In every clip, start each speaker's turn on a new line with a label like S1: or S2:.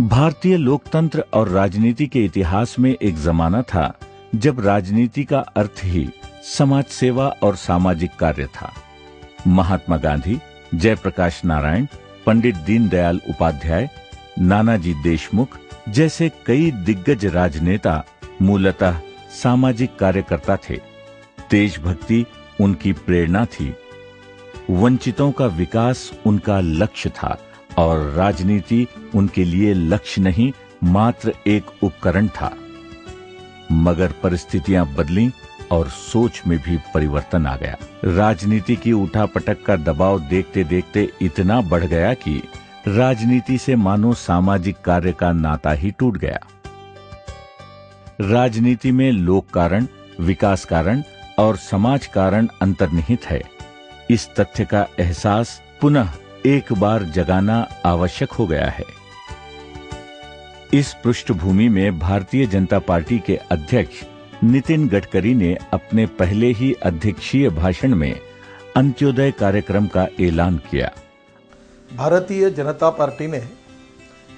S1: भारतीय लोकतंत्र और राजनीति के इतिहास में एक जमाना था जब राजनीति का अर्थ ही समाज सेवा और सामाजिक कार्य था। महात्मा गांधी, जयप्रकाश नारायण, पंडित दीनदयाल उपाध्याय, नानाजी देशमुख जैसे कई दिग्गज राजनेता मूलतः सामाजिक कार्यकर्ता थे। देशभक्ति उनकी प्रेरणा थी, वंचितों का विकास उनका लक्ष्य था और राजनीति उनके लिए लक्ष्य नहीं, मात्र एक उपकरण था। मगर परिस्थितियां बदलीं और सोच में भी परिवर्तन आ गया। राजनीति की उठापटक का दबाव देखते देखते इतना बढ़ गया कि राजनीति से मानो सामाजिक कार्य का नाता ही टूट गया। राजनीति में लोक कारण, विकास कारण और समाज कारण अंतर्निहित है। इस तथ्य का एहसास पुनः एक बार जगाना आवश्यक हो गया है। इस पृष्ठभूमि में भारतीय जनता पार्टी के अध्यक्ष नितिन गडकरी ने अपने पहले ही अध्यक्षीय भाषण में अंत्योदय कार्यक्रम का ऐलान किया।
S2: भारतीय जनता पार्टी ने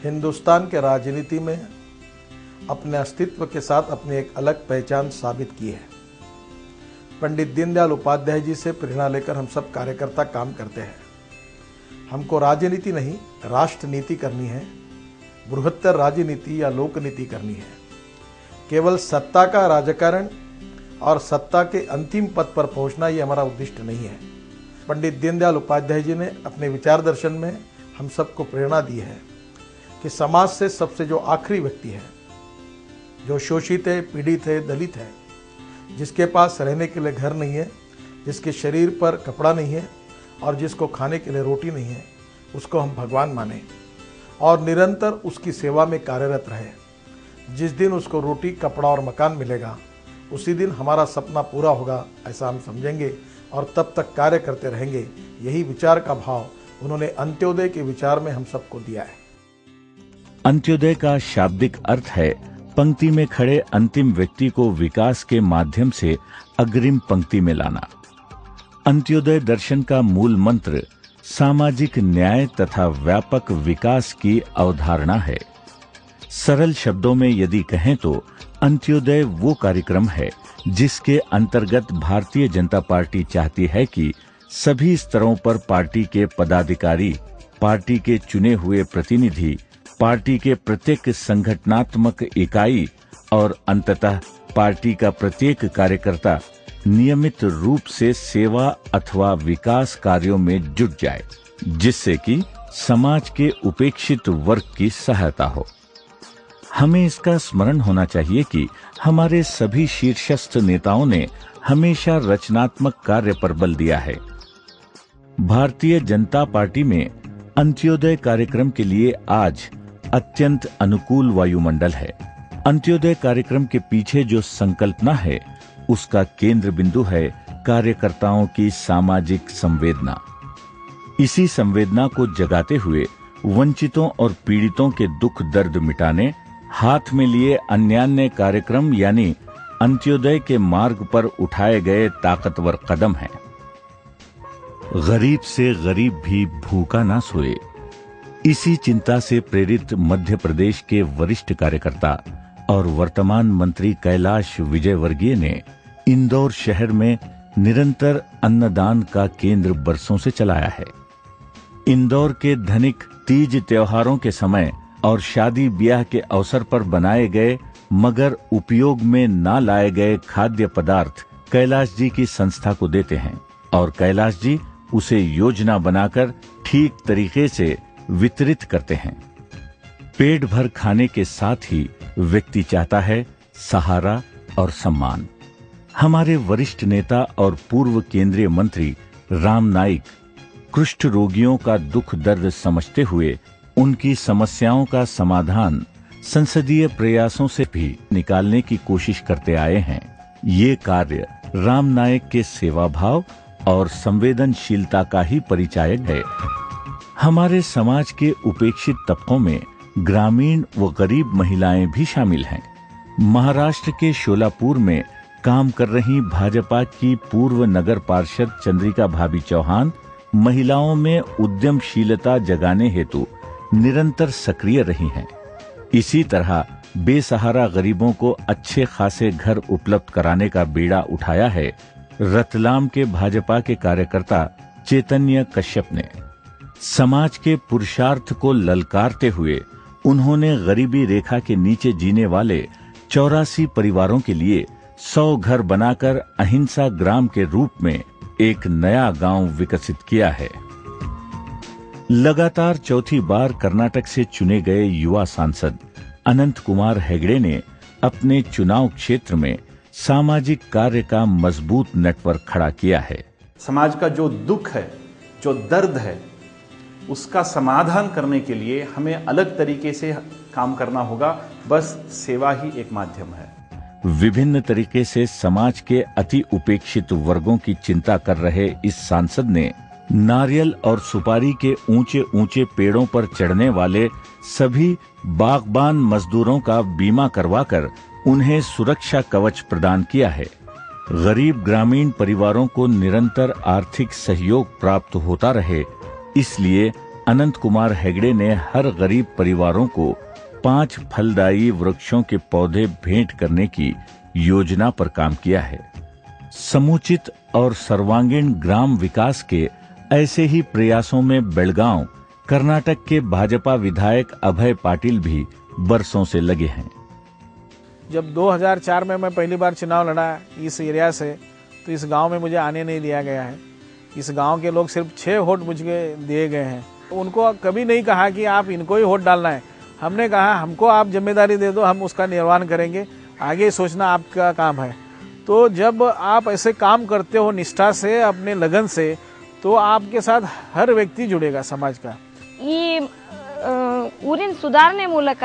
S2: हिंदुस्तान के राजनीति में अपने अस्तित्व के साथ अपनी एक अलग पहचान साबित की है। पंडित दीनदयाल उपाध्याय जी से प्रेरणा लेकर हम सब कार्यकर्ता काम करते हैं। हमको राजनीति नहीं, राष्ट्र नीति करनी है। बृहत्तर राजनीति या लोक नीति करनी है। केवल सत्ता का राजकारण और सत्ता के अंतिम पद पर पहुंचना ये हमारा उद्देश्य नहीं है। पंडित दीनदयाल उपाध्याय जी ने अपने विचार दर्शन में हम सबको प्रेरणा दी है कि समाज से सबसे जो आखिरी व्यक्ति है, जो शोषित है, पीड़ित है, दलित है, जिसके पास रहने के लिए घर नहीं है, जिसके शरीर पर कपड़ा नहीं है और जिसको खाने के लिए रोटी नहीं है, उसको हम भगवान माने और निरंतर उसकी सेवा में कार्यरत रहे। जिस दिन उसको रोटी, कपड़ा और मकान मिलेगा, उसी दिन हमारा सपना पूरा होगा, ऐसा हम समझेंगे और तब तक कार्य करते रहेंगे। यही विचार का भाव उन्होंने अंत्योदय के विचार में हम सबको दिया है।
S1: अंत्योदय का शाब्दिक अर्थ है पंक्ति में खड़े अंतिम व्यक्ति को विकास के माध्यम से अग्रिम पंक्ति में लाना। अंत्योदय दर्शन का मूल मंत्र सामाजिक न्याय तथा व्यापक विकास की अवधारणा है। सरल शब्दों में यदि कहें तो अंत्योदय वो कार्यक्रम है जिसके अंतर्गत भारतीय जनता पार्टी चाहती है कि सभी स्तरों पर पार्टी के पदाधिकारी, पार्टी के चुने हुए प्रतिनिधि, पार्टी के प्रत्येक संगठनात्मक इकाई और अंततः पार्टी का प्रत्येक कार्यकर्ता नियमित रूप से सेवा अथवा विकास कार्यों में जुट जाए, जिससे कि समाज के उपेक्षित वर्ग की सहायता हो। हमें इसका स्मरण होना चाहिए कि हमारे सभी शीर्षस्थ नेताओं ने हमेशा रचनात्मक कार्य पर बल दिया है। भारतीय जनता पार्टी में अंत्योदय कार्यक्रम के लिए आज अत्यंत अनुकूल वायुमंडल है। अंत्योदय कार्यक्रम के पीछे जो संकल्पना है, उसका केंद्र बिंदु है कार्यकर्ताओं की सामाजिक संवेदना। इसी संवेदना को जगाते हुए वंचितों और पीड़ितों के दुख दर्द मिटाने हाथ में लिए अन्यान्य कार्यक्रम यानी अंत्योदय के मार्ग पर उठाए गए ताकतवर कदम हैं। गरीब से गरीब भी भूखा ना सोए, इसी चिंता से प्रेरित मध्य प्रदेश के वरिष्ठ कार्यकर्ता और वर्तमान मंत्री कैलाश विजयवर्गीय ने इंदौर शहर में निरंतर अन्नदान का केंद्र बरसों से चलाया है। इंदौर के धनिक तीज त्योहारों के समय और शादी ब्याह के अवसर पर बनाए गए मगर उपयोग में न लाए गए खाद्य पदार्थ कैलाश जी की संस्था को देते हैं और कैलाश जी उसे योजना बनाकर ठीक तरीके से वितरित करते हैं। पेट भर खाने के साथ ही व्यक्ति चाहता है सहारा और सम्मान। हमारे वरिष्ठ नेता और पूर्व केंद्रीय मंत्री राम नाईक कुष्ठ रोगियों का दुख दर्द समझते हुए उनकी समस्याओं का समाधान संसदीय प्रयासों से भी निकालने की कोशिश करते आए हैं। ये कार्य राम नाईक के सेवा भाव और संवेदनशीलता का ही परिचायक है। हमारे समाज के उपेक्षित तबकों में ग्रामीण व गरीब महिलाएं भी शामिल हैं। महाराष्ट्र के शोलापुर में काम कर रही भाजपा की पूर्व नगर पार्षद चंद्रिका भाभी चौहान महिलाओं में उद्यमशीलता जगाने हेतु निरंतर सक्रिय रही हैं। इसी तरह बेसहारा गरीबों को अच्छे खासे घर उपलब्ध कराने का बीड़ा उठाया है रतलाम के भाजपा के कार्यकर्ता चैतन्य कश्यप ने। समाज के पुरुषार्थ को ललकारते हुए उन्होंने गरीबी रेखा के नीचे जीने वाले 84 परिवारों के लिए 100 घर बनाकर अहिंसा ग्राम के रूप में एक नया गांव विकसित किया है। लगातार चौथी बार कर्नाटक से चुने गए युवा सांसद अनंत कुमार हेगड़े ने अपने चुनाव क्षेत्र में सामाजिक कार्य का मजबूत नेटवर्क खड़ा किया है।
S3: समाज का जो दुख है, जो दर्द है, उसका समाधान करने के लिए हमें अलग तरीके से काम करना होगा। बस सेवा ही एक माध्यम है।
S1: विभिन्न तरीके से समाज के अति उपेक्षित वर्गों की चिंता कर रहे इस सांसद ने नारियल और सुपारी के ऊंचे ऊंचे पेड़ों पर चढ़ने वाले सभी बागबान मजदूरों का बीमा करवाकर उन्हें सुरक्षा कवच प्रदान किया है। गरीब ग्रामीण परिवारों को निरंतर आर्थिक सहयोग प्राप्त होता रहे, इसलिए अनंत कुमार हेगड़े ने हर गरीब परिवारों को 5 फलदायी वृक्षों के पौधे भेंट करने की योजना पर काम किया है। समुचित और सर्वांगीण ग्राम विकास के ऐसे ही प्रयासों में बेलगांव कर्नाटक के भाजपा विधायक अभय पाटिल भी बरसों से लगे हैं।
S4: जब 2004 में मैं पहली बार चुनाव लड़ा इस एरिया से, तो इस गांव में मुझे आने नहीं दिया गया है। इस गांव के लोग सिर्फ 6 वोट मुझे दिए गए हैं। उनको कभी नहीं कहा कि आप इनको ही वोट डालना है। हमने कहा हमको आप जिम्मेदारी दे दो, हम उसका निर्वहन करेंगे, आगे सोचना आपका काम है। तो जब आप ऐसे काम करते हो निष्ठा से, अपने लगन से, तो आपके साथ हर व्यक्ति जुड़ेगा समाज का।
S5: ಈ ಊರಿನ ಸುಧಾರಣೆ ಮೂಲಕ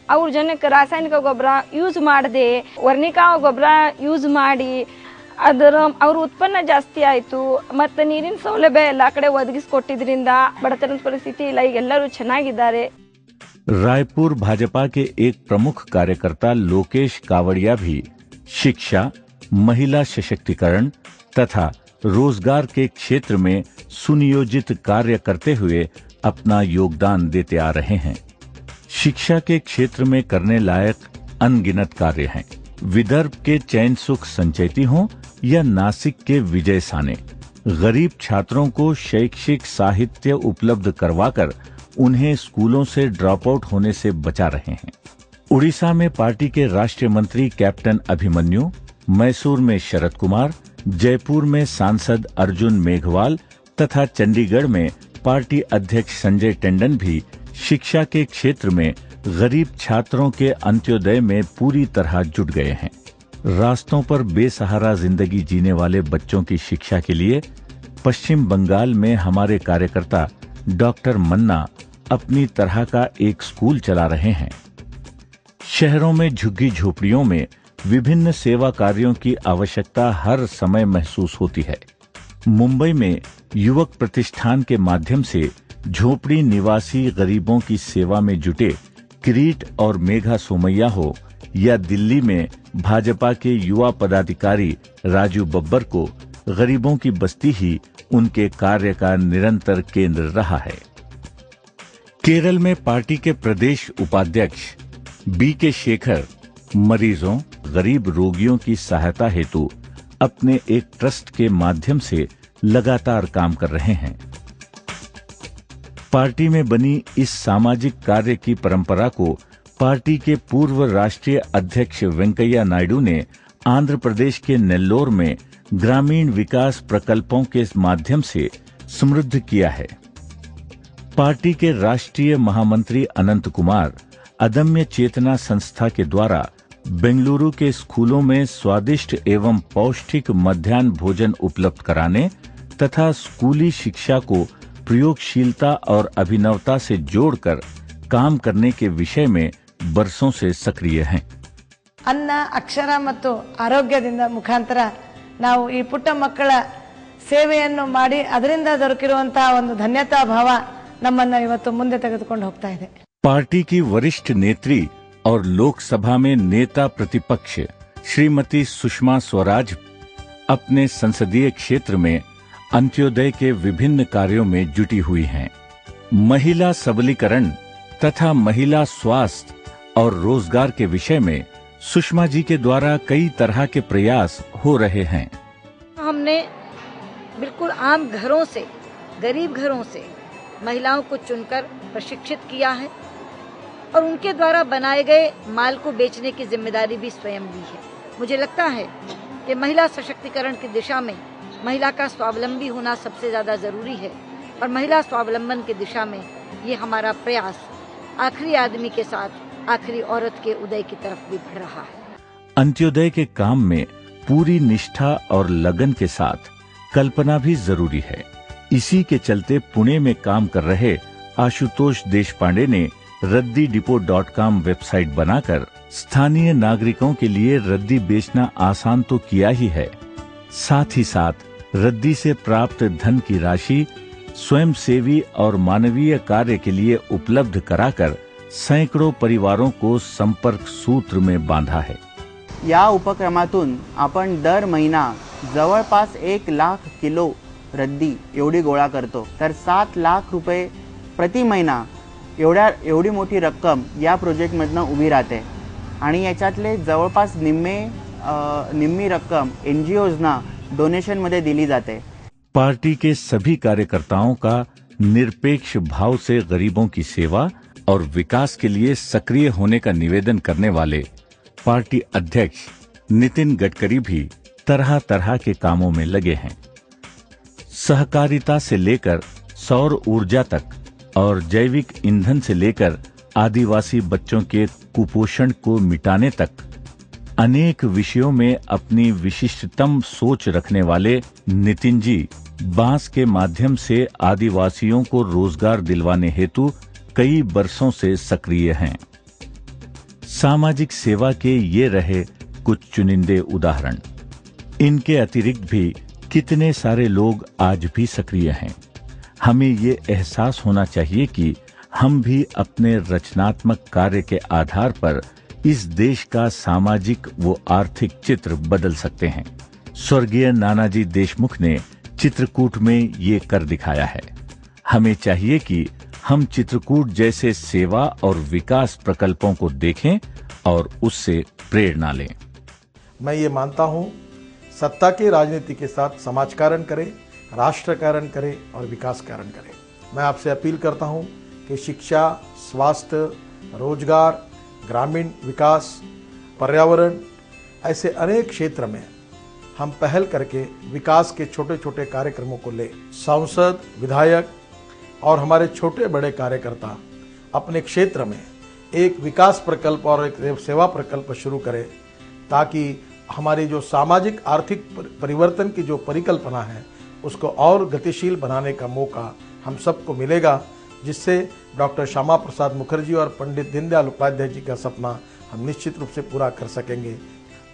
S5: ಅವ್ರ ಜನಕ್ಕೆ ರಾಸಾಯನಿಕ ಗೊಬ್ಬರ ಯೂಸ್ ಮಾಡದೆ ವರ್ಣಿಕಾ ಗೊಬ್ಬರ ಯೂಸ್ ಮಾಡಿ ಅದರ ಅವ್ರ ಉತ್ಪನ್ನ ಜಾಸ್ತಿ ಆಯಿತು। ಮತ್ತು ನೀರಿನ ಸೌಲಭ್ಯ ಎಲ್ಲ ಕಡೆ ಒದಗಿಸಿಕೊಟ್ಟಿದ್ರಿಂದ ಬಡತನದ ಪರಿಸ್ಥಿತಿ ಇಲ್ಲ, ಈಗ ಎಲ್ಲರೂ ಚೆನ್ನಾಗಿದ್ದಾರೆ।
S1: रायपुर भाजपा के एक प्रमुख कार्यकर्ता लोकेश कावड़िया भी शिक्षा, महिला सशक्तिकरण तथा रोजगार के क्षेत्र में सुनियोजित कार्य करते हुए अपना योगदान देते आ रहे हैं। शिक्षा के क्षेत्र में करने लायक अनगिनत कार्य हैं। विदर्भ के चैन सुख संचेती हों या नासिक के विजय साने, गरीब छात्रों को शैक्षिक साहित्य उपलब्ध करवाकर उन्हें स्कूलों से ड्रॉप आउट होने से बचा रहे हैं। उड़ीसा में पार्टी के राष्ट्रीय मंत्री कैप्टन अभिमन्यु, मैसूर में शरद कुमार, जयपुर में सांसद अर्जुन मेघवाल तथा चंडीगढ़ में पार्टी अध्यक्ष संजय टंडन भी शिक्षा के क्षेत्र में गरीब छात्रों के अंत्योदय में पूरी तरह जुट गए हैं। रास्तों पर बेसहारा जिंदगी जीने वाले बच्चों की शिक्षा के लिए पश्चिम बंगाल में हमारे कार्यकर्ता डॉक्टर मन्ना अपनी तरह का एक स्कूल चला रहे हैं। शहरों में झुग्गी झोपड़ियों में विभिन्न सेवा कार्यों की आवश्यकता हर समय महसूस होती है। मुंबई में युवक प्रतिष्ठान के माध्यम से झोपड़ी निवासी गरीबों की सेवा में जुटे किरीट और मेघा सोमैया हो, या दिल्ली में भाजपा के युवा पदाधिकारी राजू बब्बर को गरीबों की बस्ती ही उनके कार्य का निरंतर केंद्र रहा है। केरल में पार्टी के प्रदेश उपाध्यक्ष बी.के. शेखर मरीजों, गरीब रोगियों की सहायता हेतु अपने एक ट्रस्ट के माध्यम से लगातार काम कर रहे हैं। पार्टी में बनी इस सामाजिक कार्य की परंपरा को पार्टी के पूर्व राष्ट्रीय अध्यक्ष वेंकैया नायडू ने आंध्र प्रदेश के नेल्लोर में ग्रामीण विकास प्रकल्पों के माध्यम से समृद्ध किया है। पार्टी के राष्ट्रीय महामंत्री अनंत कुमार अदम्य चेतना संस्था के द्वारा बेंगलुरु के स्कूलों में स्वादिष्ट एवं पौष्टिक मध्याह्न भोजन उपलब्ध कराने तथा स्कूली शिक्षा को प्रयोगशीलता और अभिनवता से जोड़कर काम करने के विषय में बरसों से सक्रिय हैं।
S6: ಅನ್ನ ಅಕ್ಷರ ಮತ್ತು ಆರೋಗ್ಯದಿಂದ ಮುಖಾಂತರ ನಾವು ಈ ಪುಟ್ಟ ಮಕ್ಕಳ ಸೇವೆಯನ್ನು ಮಾಡಿ ಅದರಿಂದ ದೊರಕಿರುವಂತಹ ಒಂದು ಧನ್ಯತಾ ಭಾವ ನಮ್ಮನ್ನ ಇವತ್ತು ಮುಂದೆ ತೆಗೆದುಕೊಂಡು ಹೋಗ್ತಾ ಇದೆ।
S1: पार्टी की वरिष्ठ नेत्री और लोकसभा में नेता प्रतिपक्ष श्रीमती सुषमा स्वराज अपने संसदीय क्षेत्र में अंत्योदय के विभिन्न कार्यों में जुटी हुई हैं। महिला सबलीकरण तथा महिला स्वास्थ्य और रोजगार के विषय में सुषमा जी के द्वारा कई तरह के प्रयास हो रहे हैं।
S7: हमने बिल्कुल आम घरों से, गरीब घरों से महिलाओं को चुनकर प्रशिक्षित किया है और उनके द्वारा बनाए गए माल को बेचने की जिम्मेदारी भी स्वयं ली है। मुझे लगता है कि महिला सशक्तिकरण की दिशा में महिला का स्वावलंबी होना सबसे ज़्यादा ज़रूरी है और महिला स्वावलंबन की दिशा में ये हमारा प्रयास आखिरी आदमी के साथ आखिरी औरत के उदय की तरफ भी बढ़ रहा है।
S1: अंत्योदय के काम में पूरी निष्ठा और लगन के साथ कल्पना भी जरूरी है। इसी के चलते पुणे में काम कर रहे आशुतोष देशपांडे ने रद्दीडिपो.com वेबसाइट बनाकर स्थानीय नागरिकों के लिए रद्दी बेचना आसान तो किया ही है, साथ ही साथ रद्दी से प्राप्त धन की राशि स्वयंसेवी और मानवीय कार्य के लिए उपलब्ध कराकर सैकड़ों परिवारों को संपर्क सूत्र में बांधा है।
S8: या उपक्रमातून आपण दर महिना जवळपास 1 लाख किलो रद्दी एवढी गोळा करतो, तर 7 लाख रुपये प्रति महिना एवढी मोठी रक्कम या प्रोजेक्टमधनं उभी राहते आणि याच्यातले जवळपास निम्मी रक्कम NGOजना डोनेशनमध्ये दिली जाते।
S1: पार्टी के सभी कार्यकर्ताओं का निरपेक्ष भाव से गरीबों की सेवा और विकास के लिए सक्रिय होने का निवेदन करने वाले पार्टी अध्यक्ष नितिन गडकरी भी तरह तरह के कामों में लगे हैं। सहकारिता से लेकर सौर ऊर्जा तक और जैविक ईंधन से लेकर आदिवासी बच्चों के कुपोषण को मिटाने तक अनेक विषयों में अपनी विशिष्टतम सोच रखने वाले नितिन जी बांस के माध्यम से आदिवासियों को रोजगार दिलवाने हेतु कई वर्षों से सक्रिय हैं। सामाजिक सेवा के ये रहे कुछ चुनिंदे उदाहरण। इनके अतिरिक्त भी कितने सारे लोग आज भी सक्रिय हैं। हमें ये एहसास होना चाहिए कि हम भी अपने रचनात्मक कार्य के आधार पर इस देश का सामाजिक व आर्थिक चित्र बदल सकते हैं। स्वर्गीय नानाजी देशमुख ने चित्रकूट में ये कर दिखाया है। हमें चाहिए कि हम चित्रकूट जैसे सेवा और विकास प्रकल्पों को देखें और उससे प्रेरणा लें।
S2: मैं ये मानता हूँ सत्ता की राजनीति के साथ समाजकारण करें, राष्ट्रकारण करें और विकासकारण करें। मैं आपसे अपील करता हूँ कि शिक्षा, स्वास्थ्य, रोजगार, ग्रामीण विकास, पर्यावरण ऐसे अनेक क्षेत्र में हम पहल करके विकास के छोटे छोटे कार्यक्रमों को ले सांसद, विधायक और हमारे छोटे बड़े कार्यकर्ता अपने क्षेत्र में एक विकास प्रकल्प और एक सेवा प्रकल्प शुरू करें, ताकि हमारी जो सामाजिक आर्थिक परिवर्तन की जो परिकल्पना है उसको और गतिशील बनाने का मौका हम सबको मिलेगा, जिससे डॉक्टर श्यामा प्रसाद मुखर्जी और पंडित दीनदयाल उपाध्याय जी का सपना हम निश्चित रूप से पूरा कर सकेंगे।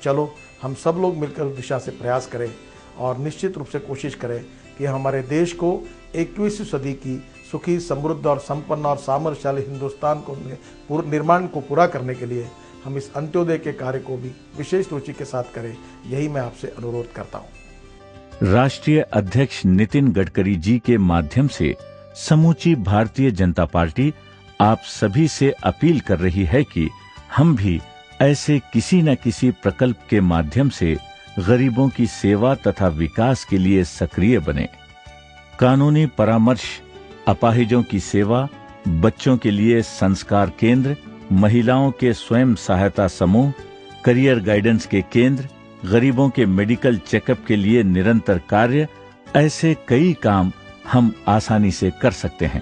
S2: चलो हम सब लोग मिलकर उस दिशा से प्रयास करें और निश्चित रूप से कोशिश करें कि हमारे देश को 21वीं सदी की सुखी, समृद्ध और संपन्न और सामर्थ्यशाली हिंदुस्तान को निर्माण को पूरा करने के लिए हम इस अंत्योदय के कार्य को भी विशेष रुचि के साथ करें। यही मैं आपसे अनुरोध करता हूँ।
S1: राष्ट्रीय अध्यक्ष नितिन गडकरी जी के माध्यम से समूची भारतीय जनता पार्टी आप सभी से अपील कर रही है कि हम भी ऐसे किसी न किसी प्रकल्प के माध्यम से गरीबों की सेवा तथा विकास के लिए सक्रिय बने। कानूनी परामर्श, अपाहिजों की सेवा, बच्चों के लिए संस्कार केंद्र, महिलाओं के स्वयं सहायता समूह, करियर गाइडेंस के केंद्र, गरीबों के मेडिकल चेकअप के लिए निरंतर कार्य, ऐसे कई काम हम आसानी से कर सकते हैं।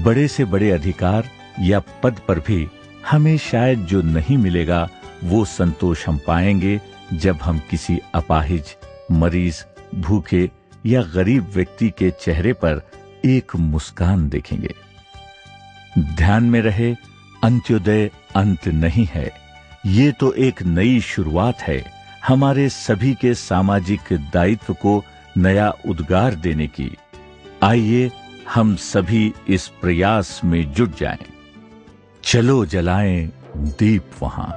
S1: बड़े से बड़े अधिकार या पद पर भी हमें शायद जो नहीं मिलेगा वो संतोष हम पाएंगे जब हम किसी अपाहिज, मरीज, भूखे या गरीब व्यक्ति के चेहरे पर एक मुस्कान देखेंगे। ध्यान में रहे, अंत्योदय अंत नहीं है, ये तो एक नई शुरुआत है हमारे सभी के सामाजिक दायित्व को नया उद्गार देने की। आइए हम सभी इस प्रयास में जुट जाएं। चलो जलाएं दीप वहां।